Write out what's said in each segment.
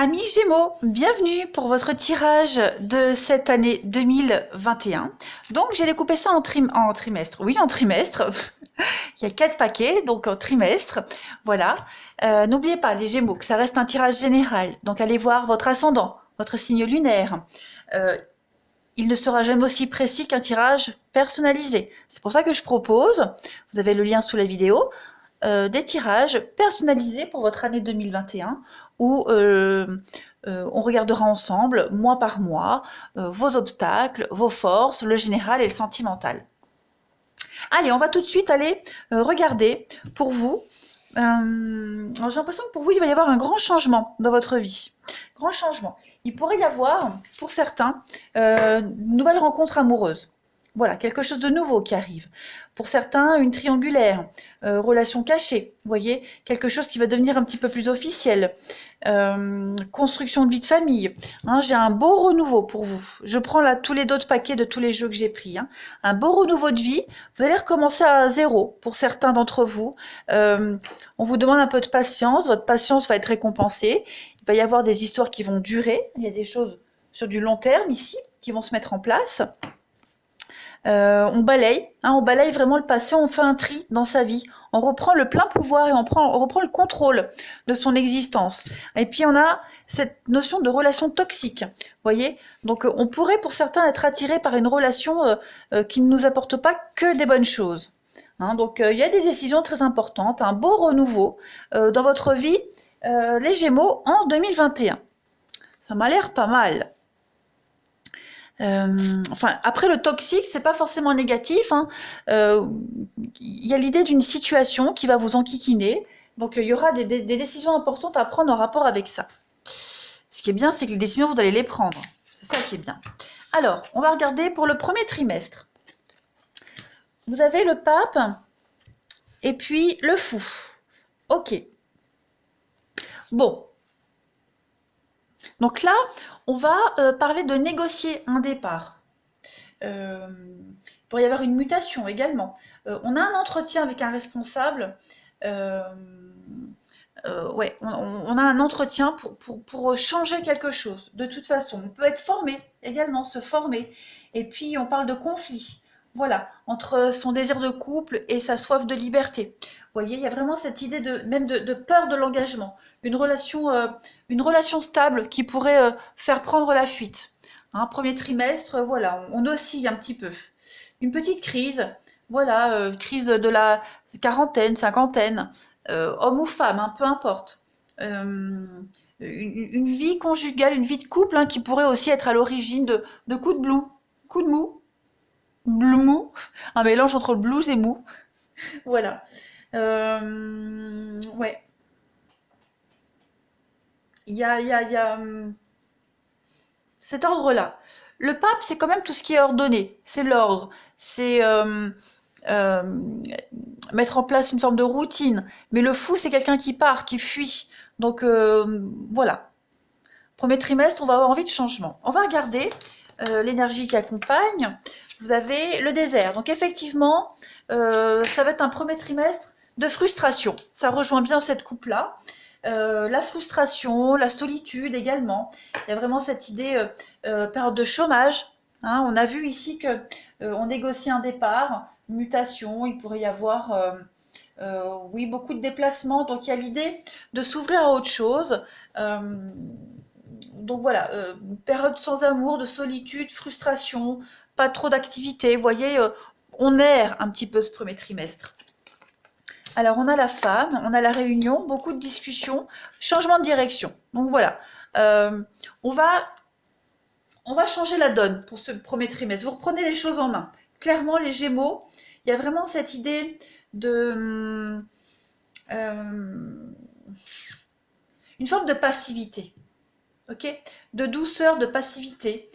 Amis Gémeaux, bienvenue pour votre tirage de cette année 2021. Donc j'ai découpé ça en trimestre. Oui, en trimestre. Il y a 4 paquets, donc en trimestre. Voilà. N'oubliez pas les Gémeaux que ça reste un tirage général. Donc allez voir votre ascendant, votre signe lunaire. Il ne sera jamais aussi précis qu'un tirage personnalisé. C'est pour ça que je propose, vous avez le lien sous la vidéo, des tirages personnalisés pour votre année 2021 où on regardera ensemble, mois par mois, vos obstacles, vos forces, le général et le sentimental. Allez, on va tout de suite aller regarder pour vous. J'ai l'impression que pour vous, il va y avoir un grand changement dans votre vie. Grand changement. Il pourrait y avoir, pour certains, une nouvelle rencontre amoureuse. Voilà, quelque chose de nouveau qui arrive. Pour certains, une triangulaire, relation cachée, vous voyez, quelque chose qui va devenir un petit peu plus officiel. Construction de vie de famille. Hein, j'ai un beau renouveau pour vous. Je prends là tous les autres paquets de tous les jeux que j'ai pris. Hein. Un beau renouveau de vie. Vous allez recommencer à zéro pour certains d'entre vous. On vous demande un peu de patience. Votre patience va être récompensée. Il va y avoir des histoires qui vont durer. Il y a des choses sur du long terme ici qui vont se mettre en place. On balaye vraiment le passé, on fait un tri dans sa vie, on reprend le plein pouvoir et on reprend le contrôle de son existence. Et puis on a cette notion de relation toxique, voyez. Donc on pourrait pour certains être attiré par une relation qui ne nous apporte pas que des bonnes choses. Hein, donc il y a des décisions très importantes, un beau renouveau dans votre vie, les Gémeaux en 2021. Ça m'a l'air pas mal. Enfin, après le toxique, c'est pas forcément négatif. Hein. Y a l'idée d'une situation qui va vous enquiquiner. Donc il y aura des décisions importantes à prendre en rapport avec ça. Ce qui est bien, c'est que les décisions, vous allez les prendre. C'est ça qui est bien. Alors, on va regarder pour le premier trimestre. Vous avez le pape et puis le fou. Ok. Bon. Donc là, on va parler de négocier un départ. Il pourrait y avoir une mutation également. On a un entretien avec un responsable. Ouais, on a un entretien pour changer quelque chose. De toute façon, on peut être formé également, se former. Et puis, on parle de conflit. Voilà, entre son désir de couple et sa soif de liberté. Vous voyez, il y a vraiment cette idée même de peur de l'engagement. Une relation stable qui pourrait faire prendre la fuite. Hein, premier trimestre, voilà, on oscille un petit peu. Une petite crise, voilà, crise de la quarantaine, cinquantaine, homme ou femme, hein, peu importe. Une vie conjugale, une vie de couple hein, qui pourrait aussi être à l'origine de coups de blues, coups de mou, un mélange entre le blues et mou. Voilà. Ouais. Il y a cet ordre-là. Le pape, c'est quand même tout ce qui est ordonné. C'est l'ordre. C'est euh, mettre en place une forme de routine. Mais le fou, c'est quelqu'un qui part, qui fuit. Donc voilà. Premier trimestre, on va avoir envie de changement. On va regarder l'énergie qui accompagne. Vous avez le désert. Donc effectivement, ça va être un premier trimestre de frustration. Ça rejoint bien cette coupe-là. La frustration, la solitude également. Il y a vraiment cette idée période de chômage. Hein, on a vu ici que on négocie un départ, une mutation. Il pourrait y avoir oui, beaucoup de déplacements. Donc il y a l'idée de s'ouvrir à autre chose. Donc voilà, période sans amour, de solitude, frustration, pas trop d'activité. Vous voyez, on erre un petit peu ce premier trimestre. Alors, on a la femme, on a la réunion, beaucoup de discussions, changement de direction. Donc voilà, on va changer la donne pour ce premier trimestre. Vous reprenez les choses en main. Clairement, les Gémeaux, il y a vraiment cette idée de une forme de passivité, ok, de douceur, de passivité.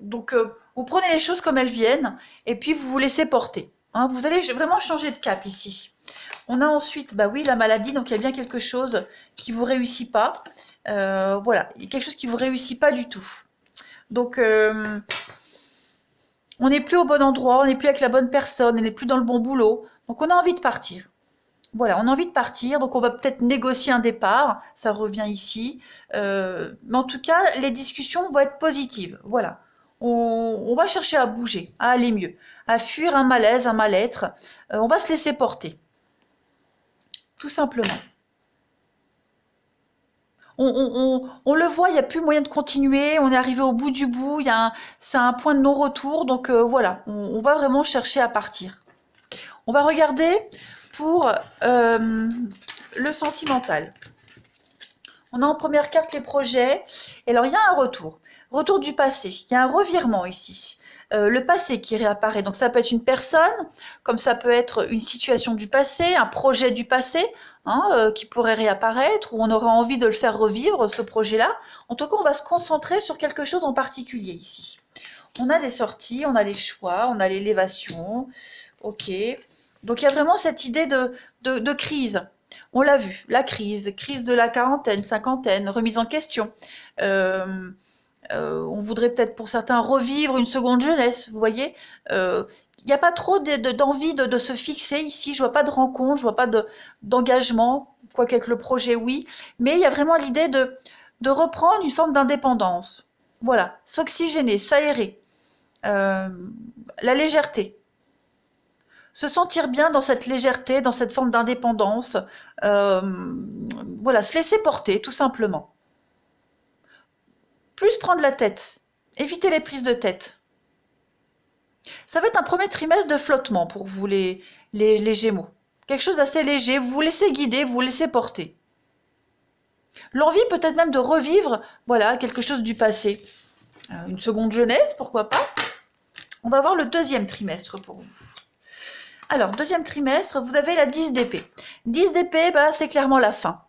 Donc, vous prenez les choses comme elles viennent et puis vous vous laissez porter. Hein, vous allez vraiment changer de cap ici. On a ensuite, bah oui, la maladie, donc il y a bien quelque chose qui ne vous réussit pas. Voilà, il y a quelque chose qui ne vous réussit pas du tout. Donc, on n'est plus au bon endroit, on n'est plus avec la bonne personne, on n'est plus dans le bon boulot. Donc, on a envie de partir. Voilà, on a envie de partir, donc on va peut-être négocier un départ, ça revient ici. Mais en tout cas, les discussions vont être positives. Voilà, on va chercher à bouger, à aller mieux, à fuir un malaise, un mal-être. On va se laisser porter, tout simplement. On le voit, il n'y a plus moyen de continuer, on est arrivé au bout du bout, c'est un point de non-retour, donc voilà, on va vraiment chercher à partir. On va regarder pour le sentimental. On a en première carte les projets, et alors il y a un retour. Retour du passé, il y a un revirement ici. Le passé qui réapparaît, donc ça peut être une personne, comme ça peut être une situation du passé, un projet du passé, hein, qui pourrait réapparaître, ou on aura envie de le faire revivre, ce projet-là. En tout cas, on va se concentrer sur quelque chose en particulier ici. On a les sorties, on a les choix, on a l'élévation, ok. Donc il y a vraiment cette idée de crise. On l'a vu, la crise, crise de la quarantaine, cinquantaine, remise en question. On voudrait peut-être pour certains revivre une seconde jeunesse, vous voyez. Il n'y a pas trop d'envie de se fixer ici, je vois pas de rencontre, je vois pas d'engagement, quoique avec le projet oui, mais il y a vraiment l'idée de reprendre une forme d'indépendance. Voilà, s'oxygéner, s'aérer, la légèreté. Se sentir bien dans cette légèreté, dans cette forme d'indépendance, voilà, se laisser porter, tout simplement. Plus prendre la tête, éviter les prises de tête. Ça va être un premier trimestre de flottement pour vous, les Gémeaux. Quelque chose d'assez léger, vous vous laissez guider, vous vous laissez porter. L'envie peut-être même de revivre, voilà, quelque chose du passé. Une seconde jeunesse, pourquoi pas. On va voir le deuxième trimestre pour vous. Alors, deuxième trimestre, vous avez la 10 d'épée. 10 d'épée, bah, c'est clairement la fin.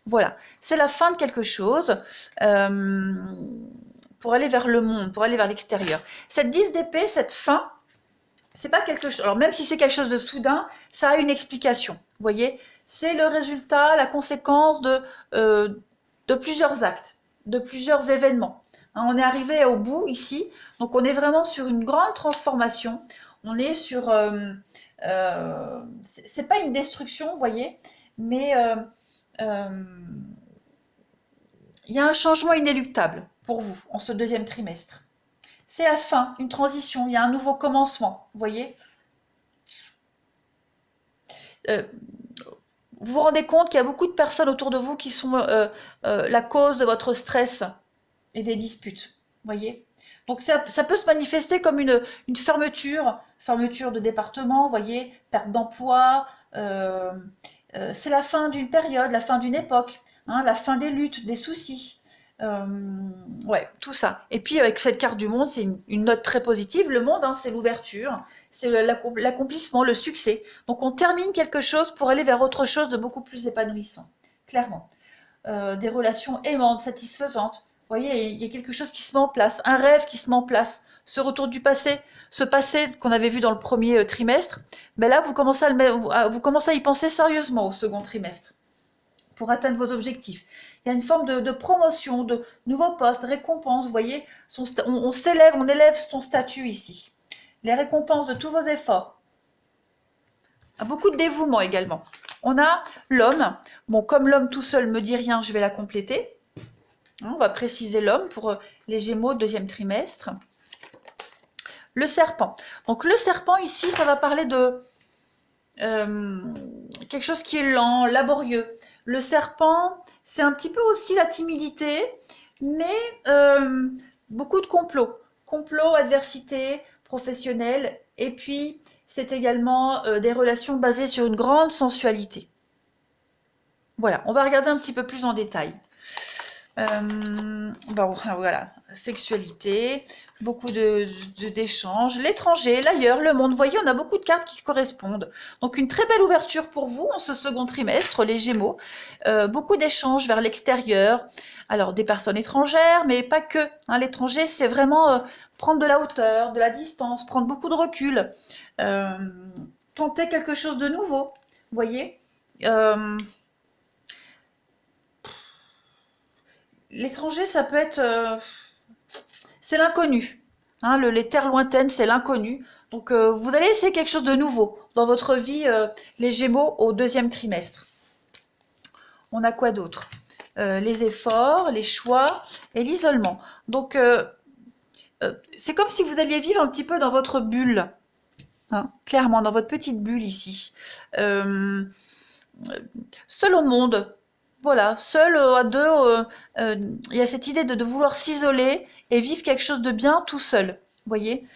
Voilà, c'est la fin de quelque chose pour aller vers le monde, pour aller vers l'extérieur. Cette 10 d'épée, cette fin, c'est pas quelque chose... Alors, même si c'est quelque chose de soudain, ça a une explication. Vous voyez, c'est le résultat, la conséquence de plusieurs actes, de plusieurs événements. Hein, on est arrivé au bout ici, donc on est vraiment sur une grande transformation. On est sur... c'est pas une destruction, vous voyez, mais il y a un changement inéluctable pour vous en ce deuxième trimestre. C'est la fin, une transition, il y a un nouveau commencement, vous voyez. Vous vous rendez compte qu'il y a beaucoup de personnes autour de vous qui sont la cause de votre stress et des disputes, vous voyez. Donc ça peut se manifester comme une fermeture de département, vous voyez, perte d'emploi, c'est la fin d'une période, la fin d'une époque, hein, la fin des luttes, des soucis. Ouais, tout ça. Et puis avec cette carte du monde, c'est une note très positive. Le monde, hein, c'est l'ouverture, c'est l'accomplissement, le succès. Donc on termine quelque chose pour aller vers autre chose de beaucoup plus épanouissant, clairement. Des relations aimantes, satisfaisantes. Vous voyez, il y a quelque chose qui se met en place, un rêve qui se met en place. Ce retour du passé, ce passé qu'on avait vu dans le premier trimestre, mais là, vous commencez à y penser sérieusement au second trimestre pour atteindre vos objectifs. Il y a une forme de promotion, de nouveaux postes, récompenses, vous voyez, on s'élève, on élève son statut ici. Les récompenses de tous vos efforts. Beaucoup de dévouement également. On a l'homme. Bon, comme l'homme tout seul me dit rien, je vais la compléter. On va préciser l'homme pour les Gémeaux, deuxième trimestre. Le serpent. Donc le serpent ici, ça va parler de quelque chose qui est lent, laborieux. Le serpent, c'est un petit peu aussi la timidité, mais beaucoup de complots. Complots, adversité, professionnelle, et puis c'est également des relations basées sur une grande sensualité. Voilà, on va regarder un petit peu plus en détail. Bon, voilà, sexualité, beaucoup d'échanges, l'étranger, l'ailleurs, le monde. Vous voyez, on a beaucoup de cartes qui se correspondent. Donc une très belle ouverture pour vous en ce second trimestre, les Gémeaux. Beaucoup d'échanges vers l'extérieur. Alors des personnes étrangères, mais pas que. Hein, l'étranger, c'est vraiment prendre de la hauteur, de la distance, prendre beaucoup de recul, tenter quelque chose de nouveau. Vous voyez. L'étranger, ça peut être... c'est l'inconnu. Hein, les terres lointaines, c'est l'inconnu. Donc, vous allez essayer quelque chose de nouveau dans votre vie, les Gémeaux, au deuxième trimestre. On a quoi d'autre? Les efforts, les choix et l'isolement. Donc, c'est comme si vous alliez vivre un petit peu dans votre bulle. Hein, clairement, dans votre petite bulle ici. Seul au monde. Voilà, seul à deux, il y a cette idée de vouloir s'isoler et vivre quelque chose de bien tout seul. Vous voyez,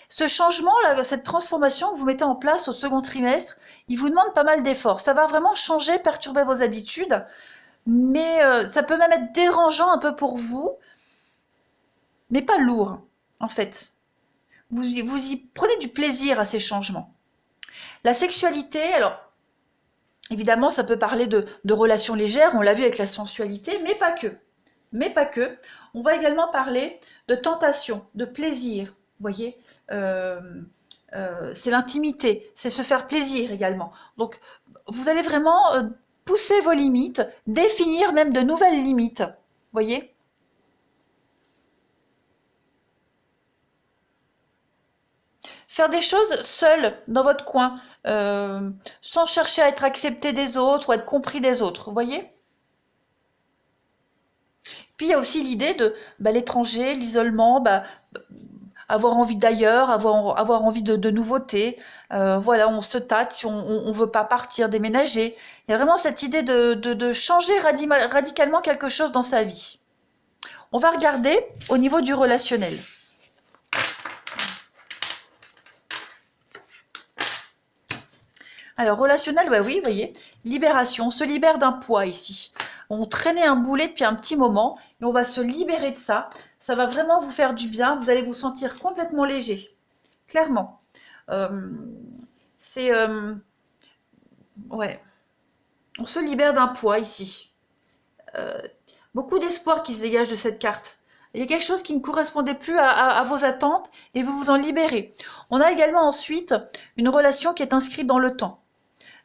ce changement, là, cette transformation que vous mettez en place au second trimestre, il vous demande pas mal d'efforts. Ça va vraiment changer, perturber vos habitudes, mais ça peut même être dérangeant un peu pour vous, mais pas lourd, en fait. Vous y prenez du plaisir à ces changements. La sexualité, alors, évidemment, ça peut parler de relations légères, on l'a vu avec la sensualité, mais pas que. Mais pas que. On va également parler de tentation, de plaisir. Vous voyez, c'est l'intimité, c'est se faire plaisir également. Donc, vous allez vraiment pousser vos limites, définir même de nouvelles limites. Vous voyez ? Faire des choses seul, dans votre coin, sans chercher à être accepté des autres ou à être compris des autres. Vous voyez ? Puis il y a aussi l'idée de l'étranger, l'isolement, avoir envie d'ailleurs, avoir envie de nouveautés. Voilà, on se tâte si on ne veut pas partir, déménager. Il y a vraiment cette idée de changer radicalement quelque chose dans sa vie. On va regarder au niveau du relationnel. Alors, relationnel, oui, vous voyez, libération, on se libère d'un poids ici. On traînait un boulet depuis un petit moment et on va se libérer de ça. Ça va vraiment vous faire du bien, vous allez vous sentir complètement léger, clairement. Ouais, on se libère d'un poids ici. Beaucoup d'espoir qui se dégage de cette carte. Il y a quelque chose qui ne correspondait plus à vos attentes et vous vous en libérez. On a également ensuite une relation qui est inscrite dans le temps.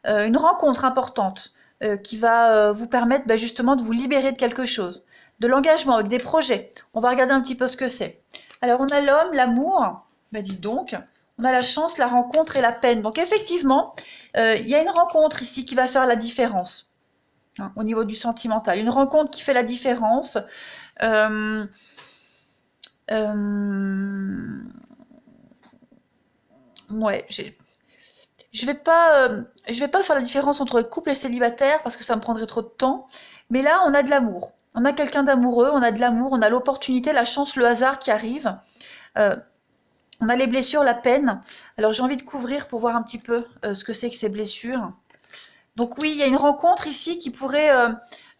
Une rencontre importante qui va vous permettre justement de vous libérer de quelque chose. De l'engagement avec des projets. On va regarder un petit peu ce que c'est. Alors on a l'homme, l'amour, dites donc. On a la chance, la rencontre et la peine. Donc effectivement, il y a une rencontre ici qui va faire la différence. Hein, au niveau du sentimental. Une rencontre qui fait la différence. Ouais, je vais pas faire la différence entre couple et célibataire parce que ça me prendrait trop de temps. Mais là, on a de l'amour. On a quelqu'un d'amoureux, on a de l'amour, on a l'opportunité, la chance, le hasard qui arrive. On a les blessures, la peine. Alors j'ai envie de couvrir pour voir un petit peu ce que c'est que ces blessures. Donc oui, il y a une rencontre ici qui pourrait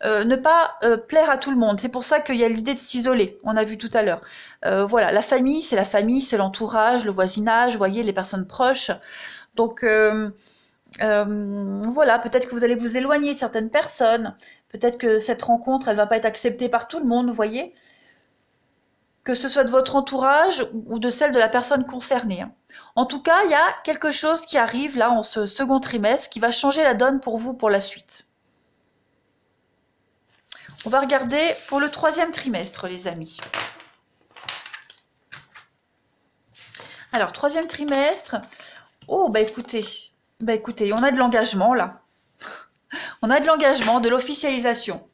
ne pas plaire à tout le monde. C'est pour ça qu'il y a l'idée de s'isoler, on a vu tout à l'heure. Voilà, la famille, c'est l'entourage, le voisinage, vous voyez, les personnes proches. Donc voilà, peut-être que vous allez vous éloigner de certaines personnes. Peut-être que cette rencontre, elle va pas être acceptée par tout le monde, vous voyez. Que ce soit de votre entourage ou de celle de la personne concernée. En tout cas, il y a quelque chose qui arrive là en ce second trimestre qui va changer la donne pour vous pour la suite. On va regarder pour le troisième trimestre, les amis. Alors, troisième trimestre. Oh, écoutez, on a de l'engagement là. On a de l'engagement, de l'officialisation.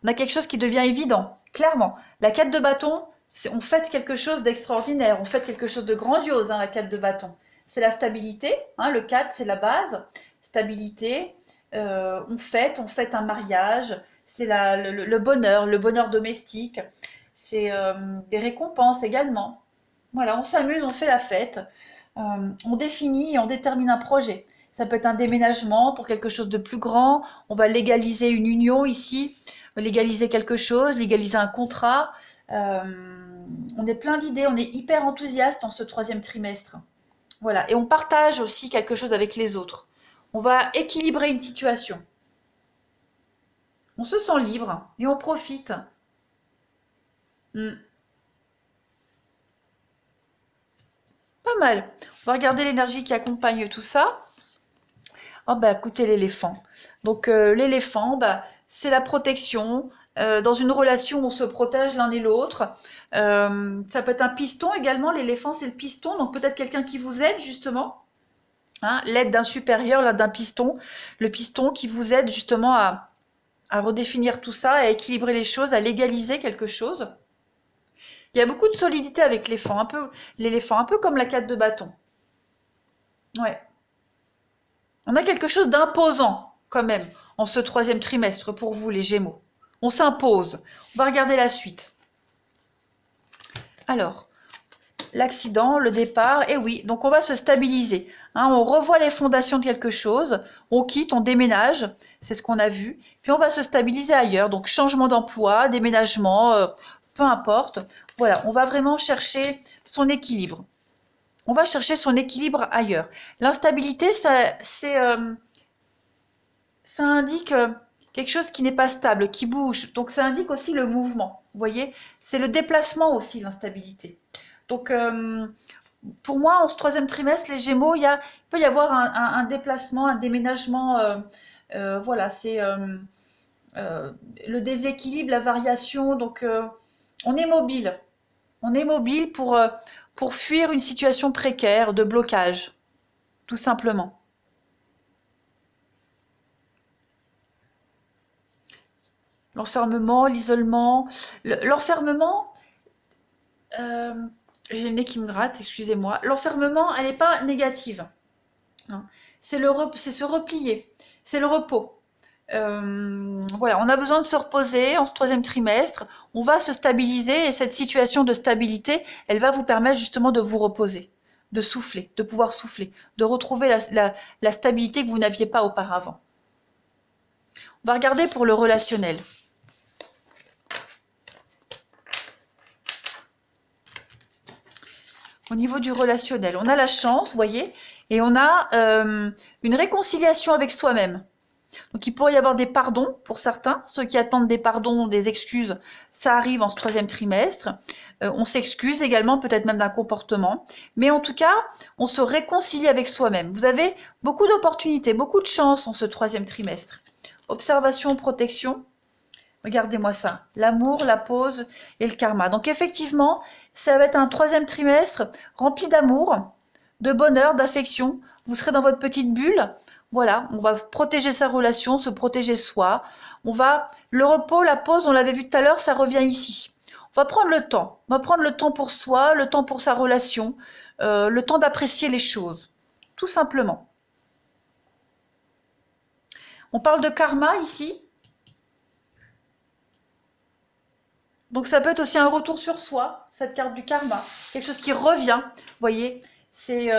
On a quelque chose qui devient évident, clairement. La 4 de bâton, on fête quelque chose d'extraordinaire, on fête quelque chose de grandiose, la 4 de bâton. C'est la stabilité, le 4 c'est la base, stabilité, on fête un mariage, c'est le bonheur domestique, c'est des récompenses également. Voilà, on s'amuse, on fait la fête, on définit et on détermine un projet. Ça peut être un déménagement pour quelque chose de plus grand, on va légaliser une union ici, légaliser quelque chose, légaliser un contrat. On est plein d'idées, on est hyper enthousiaste dans ce troisième trimestre. Voilà, et on partage aussi quelque chose avec les autres. On va équilibrer une situation. On se sent libre et on profite. Pas mal. On va regarder l'énergie qui accompagne tout ça. Oh écoutez l'éléphant. Donc l'éléphant, c'est la protection. Dans une relation, on se protège l'un et l'autre. Ça peut être un piston également. L'éléphant, c'est le piston. Donc peut-être quelqu'un qui vous aide justement. Hein, l'aide d'un supérieur, l'aide d'un piston. Le piston qui vous aide justement à redéfinir tout ça, à équilibrer les choses, à légaliser quelque chose. Il y a beaucoup de solidité avec l'éléphant, un peu comme la 4 de bâton. Ouais. On a quelque chose d'imposant, quand même, en ce troisième trimestre pour vous, les Gémeaux. On s'impose. On va regarder la suite. Alors, l'accident, le départ, et oui, donc on va se stabiliser. Hein, on revoit les fondations de quelque chose, on quitte, on déménage, c'est ce qu'on a vu, puis on va se stabiliser ailleurs, donc changement d'emploi, déménagement, peu importe. Voilà, on va vraiment chercher son équilibre. On va chercher son équilibre ailleurs. L'instabilité, ça indique quelque chose qui n'est pas stable, qui bouge. Donc ça indique aussi le mouvement. Vous voyez, c'est le déplacement aussi, l'instabilité. Donc pour moi, en ce troisième trimestre, les Gémeaux, il peut y avoir un déplacement, un déménagement. Voilà, c'est le déséquilibre, la variation. Donc on est mobile. On est mobile pour fuir une situation précaire de blocage, tout simplement. L'enfermement, l'isolement. L'enfermement, j'ai le nez qui me gratte, excusez-moi. L'enfermement, elle n'est pas négative. Hein. C'est se replier, c'est le repos. Voilà, on a besoin de se reposer en ce troisième trimestre. On va se stabiliser et cette situation de stabilité, elle va vous permettre justement de vous reposer, de souffler, de pouvoir souffler, de retrouver la stabilité que vous n'aviez pas auparavant. On va regarder pour le relationnel. Au niveau du relationnel, on a la chance, vous voyez, et on a une réconciliation avec soi-même. Donc il pourrait y avoir des pardons pour certains, ceux qui attendent des pardons, des excuses, ça arrive en ce troisième trimestre. On s'excuse également, peut-être même d'un comportement, mais en tout cas, on se réconcilie avec soi-même. Vous avez beaucoup d'opportunités, beaucoup de chance en ce troisième trimestre. Observation, protection, regardez-moi ça, l'amour, la pause et le karma. Donc effectivement, ça va être un troisième trimestre rempli d'amour, de bonheur, d'affection. Vous serez dans votre petite bulle. Voilà, on va protéger sa relation, se protéger soi. Le repos, la pause, on l'avait vu tout à l'heure, ça revient ici. On va prendre le temps. On va prendre le temps pour soi, le temps pour sa relation, le temps d'apprécier les choses. Tout simplement. On parle de karma ici. Donc ça peut être aussi un retour sur soi, cette carte du karma. Quelque chose qui revient, vous voyez. C'est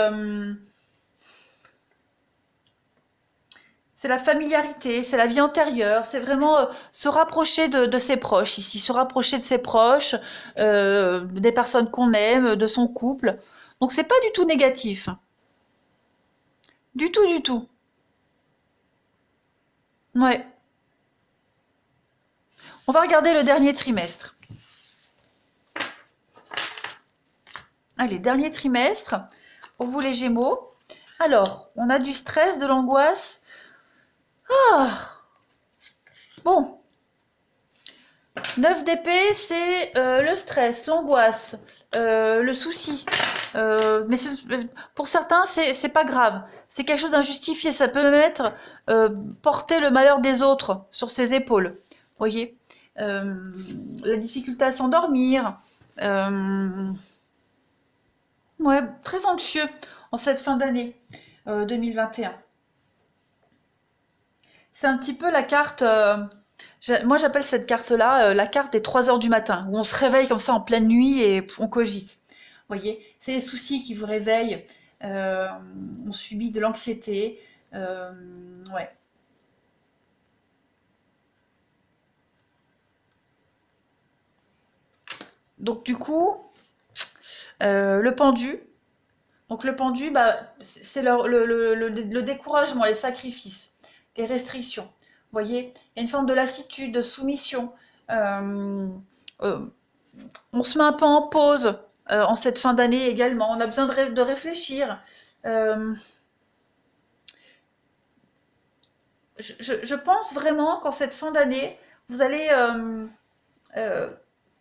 la familiarité, c'est la vie antérieure, c'est vraiment se rapprocher de ses proches ici, se rapprocher de ses proches, des personnes qu'on aime, de son couple. Donc c'est pas du tout négatif. Du tout, du tout. Ouais. On va regarder le dernier trimestre. Allez, dernier trimestre, pour vous les Gémeaux. Alors, on a du stress, de l'angoisse. Ah, bon. 9 d'épée, c'est le stress, l'angoisse, le souci. Mais pour certains, c'est pas grave. C'est quelque chose d'injustifié. Ça peut mettre porter le malheur des autres sur ses épaules. Vous voyez, la difficulté à s'endormir. Ouais, très anxieux en cette fin d'année 2021. C'est un petit peu la carte. Moi, j'appelle cette carte-là la carte des 3 heures du matin, où on se réveille comme ça en pleine nuit et on cogite. Vous voyez, c'est les soucis qui vous réveillent. On subit de l'anxiété. Ouais. Donc, du coup, le pendu. Donc, le pendu, bah, c'est le découragement, les sacrifices, les restrictions. Vous voyez, il y a une forme de lassitude, de soumission. On se met un peu en pause en cette fin d'année également. On a besoin de réfléchir. je pense vraiment qu'en cette fin d'année, vous allez euh,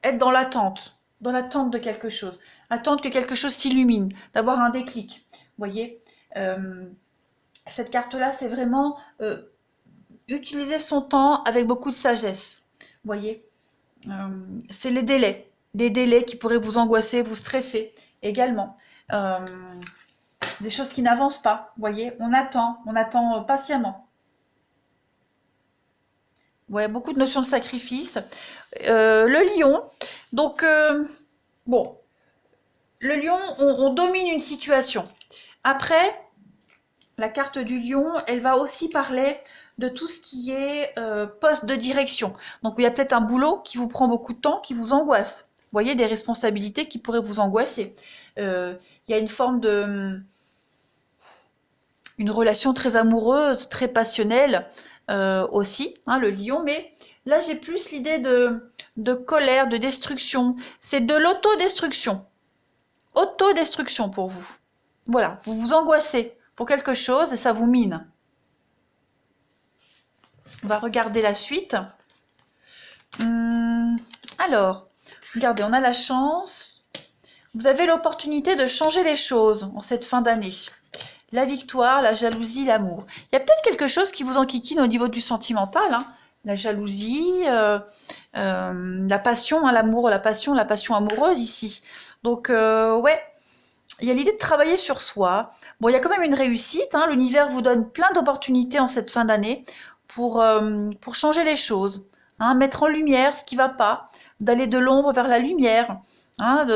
être dans l'attente de quelque chose, attendre que quelque chose s'illumine, d'avoir un déclic. Vous voyez, Euh, cette carte-là, c'est vraiment utiliser son temps avec beaucoup de sagesse. Vous voyez, c'est les délais qui pourraient vous angoisser, vous stresser également. Euh, des choses qui n'avancent pas. Vous voyez, on attend patiemment. Ouais, beaucoup de notions de sacrifice. Le lion, donc bon, le lion, on domine une situation. Après, la carte du lion, elle va aussi parler de tout ce qui est poste de direction. Donc il y a peut-être un boulot qui vous prend beaucoup de temps, qui vous angoisse. Vous voyez, des responsabilités qui pourraient vous angoisser. Il y a une forme de... une relation très amoureuse, très passionnelle aussi, hein, le lion. Mais là, j'ai plus l'idée de colère, de destruction. C'est de l'autodestruction. Autodestruction pour vous. Voilà, vous vous angoissez pour quelque chose et ça vous mine. On va regarder la suite. Alors, regardez, on a la chance. Vous avez l'opportunité de changer les choses en cette fin d'année. La victoire, la jalousie, l'amour. Il y a peut-être quelque chose qui vous enquiquine au niveau du sentimental, hein. La jalousie, la passion, hein, l'amour, la passion amoureuse ici. Donc, ouais, il y a l'idée de travailler sur soi. Bon, il y a quand même une réussite, hein. L'univers vous donne plein d'opportunités en cette fin d'année pour changer les choses, hein, mettre en lumière ce qui va pas, d'aller de l'ombre vers la lumière, hein,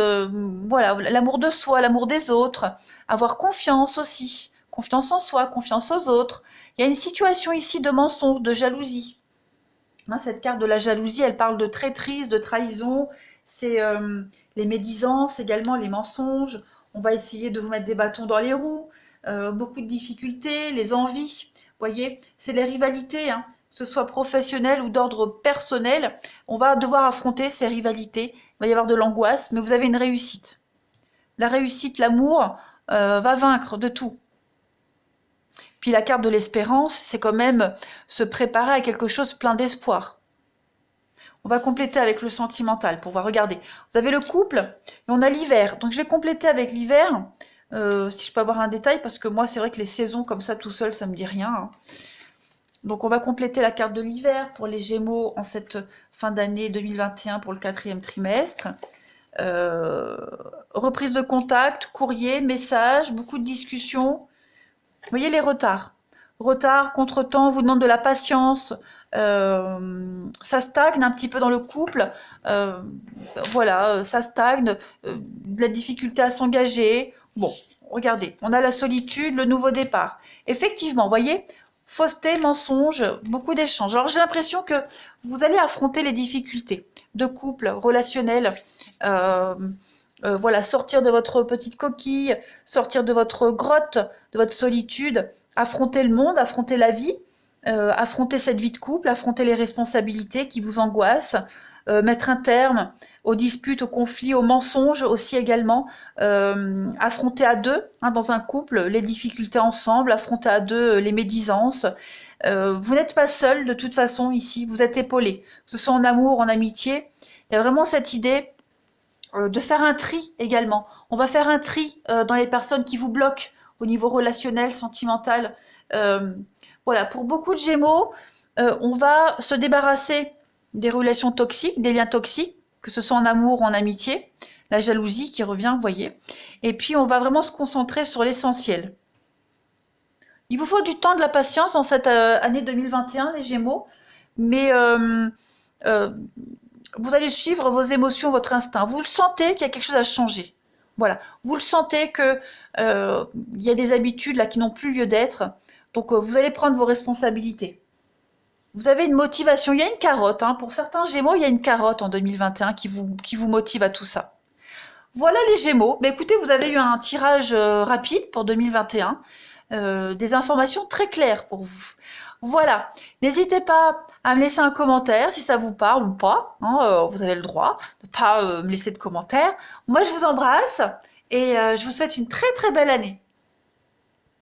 voilà, l'amour de soi, l'amour des autres, avoir confiance aussi, confiance en soi, confiance aux autres. Il y a une situation ici de mensonge, de jalousie. Hein, cette carte de la jalousie, elle parle de traîtrise, de trahison, c'est les médisances, également les mensonges. On va essayer de vous mettre des bâtons dans les roues, beaucoup de difficultés, les envies. Vous voyez, c'est les rivalités, hein, que ce soit professionnel ou d'ordre personnel. On va devoir affronter ces rivalités. Il va y avoir de l'angoisse, mais vous avez une réussite. La réussite, l'amour, va vaincre de tout. Puis la carte de l'espérance, c'est quand même se préparer à quelque chose plein d'espoir. On va compléter avec le sentimental pour voir. Regardez, vous avez le couple et on a l'hiver. Donc je vais compléter avec l'hiver, si je peux avoir un détail, parce que moi c'est vrai que les saisons comme ça tout seul, ça me dit rien, hein. Donc on va compléter la carte de l'hiver pour les Gémeaux en cette fin d'année 2021 pour le 4e trimestre. Reprise de contact, courrier, message, beaucoup de discussions. Vous voyez les retards. Retard, contretemps, vous demande de la patience. Ça stagne un petit peu dans le couple. Voilà, ça stagne. De la difficulté à s'engager. Bon, regardez, on a la solitude, le nouveau départ. Effectivement, vous voyez, fausseté, mensonge, beaucoup d'échanges. Alors j'ai l'impression que vous allez affronter les difficultés de couple, relationnel. Voilà, sortir de votre petite coquille, sortir de votre grotte, de votre solitude, affronter le monde, affronter la vie, affronter cette vie de couple, affronter les responsabilités qui vous angoissent, mettre un terme aux disputes, aux conflits, aux mensonges aussi également, affronter à deux, hein, dans un couple les difficultés ensemble, affronter à deux les médisances. Vous n'êtes pas seul de toute façon ici, vous êtes épaulé, que ce soit en amour, en amitié. Il y a vraiment cette idée de faire un tri également. On va faire un tri dans les personnes qui vous bloquent au niveau relationnel, sentimental. Voilà, pour beaucoup de Gémeaux, on va se débarrasser des relations toxiques, des liens toxiques, que ce soit en amour ou en amitié. La jalousie qui revient, vous voyez. Et puis, on va vraiment se concentrer sur l'essentiel. Il vous faut du temps, de la patience en cette année 2021, les Gémeaux. Mais vous allez suivre vos émotions, votre instinct. Vous le sentez qu'il y a quelque chose à changer. Voilà. Vous le sentez que il y a des habitudes là qui n'ont plus lieu d'être. Donc vous allez prendre vos responsabilités. Vous avez une motivation. Il y a une carotte, hein. Pour certains Gémeaux, il y a une carotte en 2021 qui vous motive à tout ça. Voilà les Gémeaux. Mais écoutez, vous avez eu un tirage rapide pour 2021. Des informations très claires pour vous. Voilà, n'hésitez pas à me laisser un commentaire si ça vous parle ou pas, hein, vous avez le droit de ne pas me laisser de commentaires. Moi je vous embrasse et je vous souhaite une très très belle année.